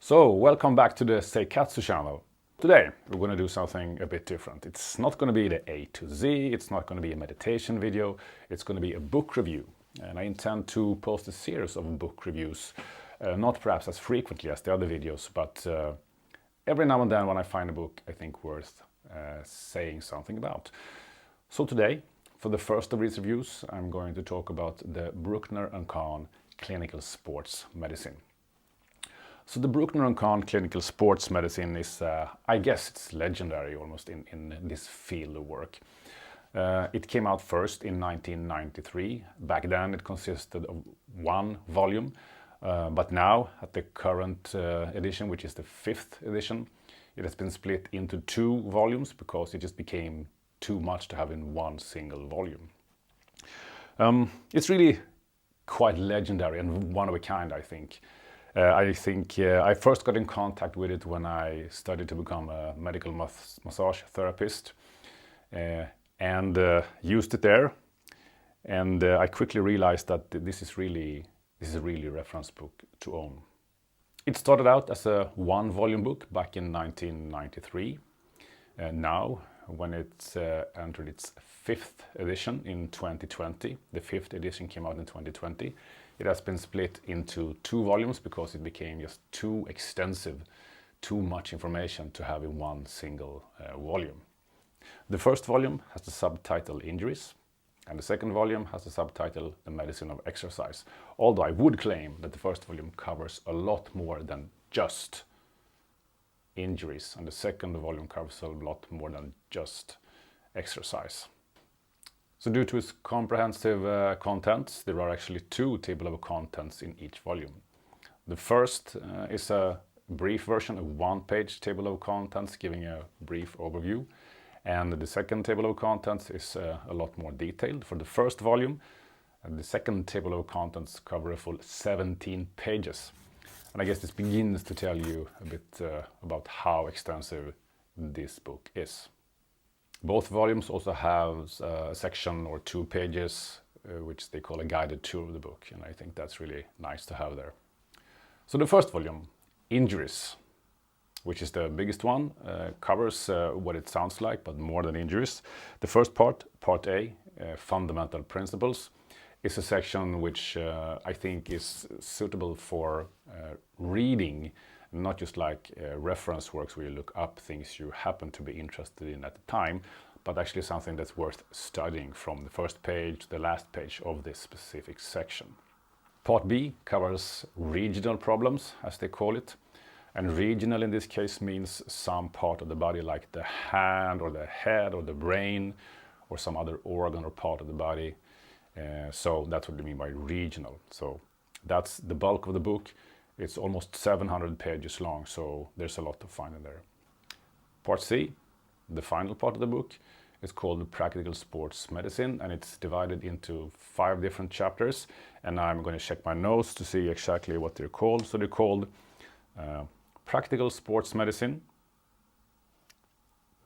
So, welcome back to the Seikatsu channel. Today, we're going to do something a bit different. It's not going to be the A to Z, it's not going to be a meditation video, it's going to be a book review. And I intend to post a series of book reviews, not perhaps as frequently as the other videos, but every now and then when I find a book I think worth saying something about. So today, for the first of these reviews, I'm going to talk about the Brukner Khans Clinical Sports Medicine. So the Brukner Khans Clinical Sports Medicine is, I guess it's legendary almost in this field of work. It came out first in 1993. Back then it consisted of one volume, but now at the current edition, which is the 5th edition, it has been split into 2 volumes because it just became too much to have in one single volume. It's really quite legendary and one of a kind, I think. I first got in contact with it when I studied to become a medical massage therapist and used it there. And I quickly realized that this is really a reference book to own. It started out as a 1-volume book back in 1993. Now, when it's entered its 5th edition in 2020, the 5th edition came out in 2020, it has been split into 2 volumes because it became just too extensive, too much information to have in one single volume. The first volume has the subtitle Injuries, and the second volume has the subtitle The Medicine of Exercise. Although I would claim that the first volume covers a lot more than just injuries, and the second volume covers a lot more than just exercise. So due to its comprehensive contents, there are actually 2 table of contents in each volume. The first is a brief version, a 1-page table of contents giving a brief overview. And the second table of contents is a lot more detailed. For the first volume, the second table of contents cover a full 17 pages. And I guess this begins to tell you a bit about how extensive this book is. Both volumes also have a section or 2 pages which they call a guided tour of the book, and I think that's really nice to have there. So the first volume, Injuries, which is the biggest one, covers what it sounds like, but more than injuries. The first part, Part A, Fundamental Principles, is a section which I think is suitable for reading, not just like reference works where you look up things you happen to be interested in at the time, but actually something that's worth studying from the first page to the last page of this specific section. Part B covers regional problems, as they call it. And regional in this case means some part of the body, like the hand or the head or the brain or some other organ or part of the body. So that's what we mean by regional. So that's the bulk of the book. It's almost 700 pages long, so there's a lot to find in there. Part C, the final part of the book, is called Practical Sports Medicine, and it's divided into 5 different chapters. And I'm going to check my notes to see exactly what they're called. So they're called Practical Sports Medicine,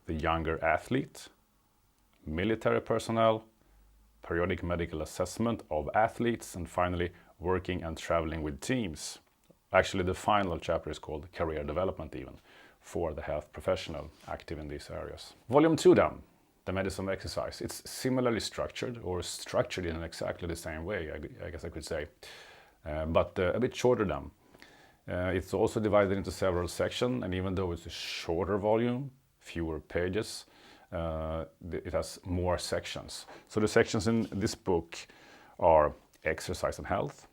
The Younger Athlete, Military Personnel, Periodic Medical Assessment of Athletes, and finally, Working and Traveling with Teams. Actually, the final chapter is called Career Development even, for the health professional active in these areas. Volume 2 then, The Medicine of Exercise. It's similarly structured, or structured in exactly the same way, I guess I could say, but a bit shorter then. It's also divided into several sections, and even though it's a shorter volume, fewer pages, it has more sections. So the sections in this book are Exercise and Health,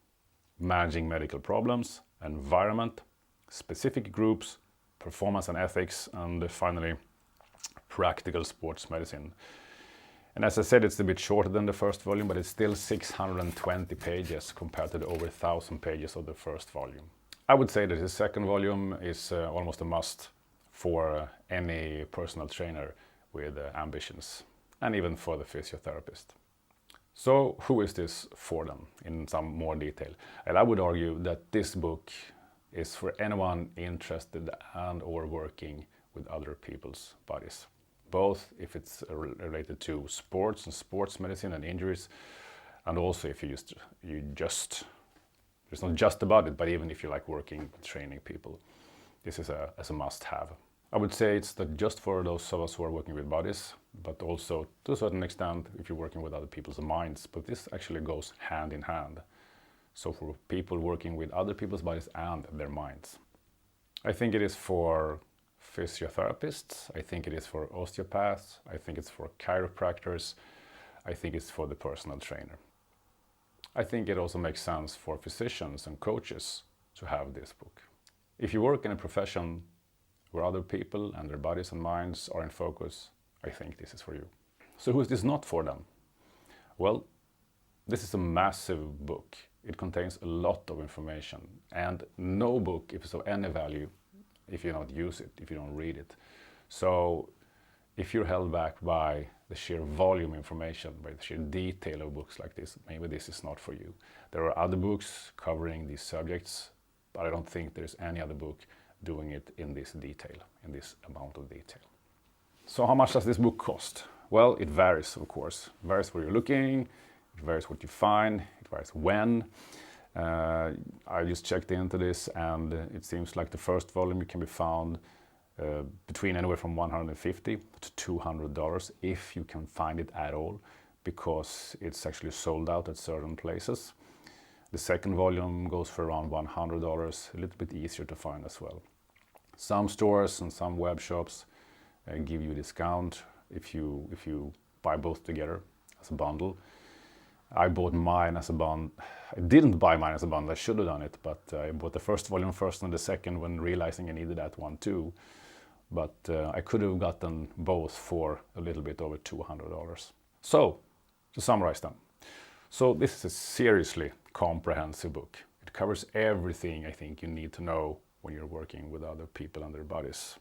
Managing Medical Problems, Environment, Specific Groups, Performance and Ethics, and finally Practical Sports Medicine. And as I said, it's a bit shorter than the first volume, but it's still 620 pages compared to the over 1,000 pages of the first volume. I would say that the second volume is almost a must for any personal trainer with ambitions, and even for the physiotherapist. So who is this for them in some more detail? And I would argue that this book is for anyone interested and or working with other people's bodies. Both if it's related to sports and sports medicine and injuries, and also if you just it's not just about it, but even if you like working, training people. this is as a must-have. I would say it's not just for those of us who are working with bodies, but also to a certain extent if you're working with other people's minds, but this actually goes hand in hand. So for people working with other people's bodies and their minds. I think it is for physiotherapists, I think it is for osteopaths, I think it's for chiropractors, I think it's for the personal trainer. I think it also makes sense for physicians and coaches to have this book. If you work in a profession where other people and their bodies and minds are in focus, I think this is for you. So who is this not for then? Well, this is a massive book. It contains a lot of information, and no book is of any value if you don't use it, if you don't read it. So if you're held back by the sheer volume information, by the sheer detail of books like this, maybe this is not for you. There are other books covering these subjects, but I don't think there's any other book doing it in this detail, in this amount of detail. So how much does this book cost? Well, it varies, of course. It varies where you're looking, it varies what you find, it varies when. I just checked into this, and it seems like the first volume can be found between anywhere from $150 to $200 if you can find it at all, because it's actually sold out at certain places. The second volume goes for around $100, a little bit easier to find as well. Some stores and some web shops give you a discount if you buy both together as a bundle. I bought mine as a bundle. I didn't buy mine as a bundle, I should have done it, but I bought the first volume first and the second when realizing I needed that one too. But I could have gotten both for a little bit over $200. So, to summarize them. So this is a seriously comprehensive book. It covers everything I think you need to know when you're working with other people and their bodies.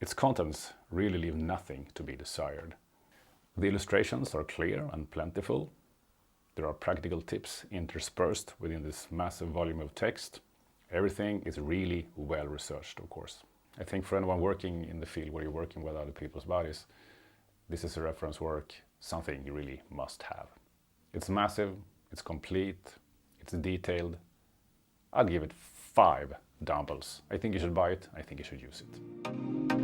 Its contents really leave nothing to be desired. The illustrations are clear and plentiful. There are practical tips interspersed within this massive volume of text. Everything is really well researched, of course. I think for anyone working in the field where you're working with other people's bodies, this is a reference work, something you really must have. It's massive, it's complete, it's detailed. I'd give it 5 dumbbells. I think you should buy it, I think you should use it.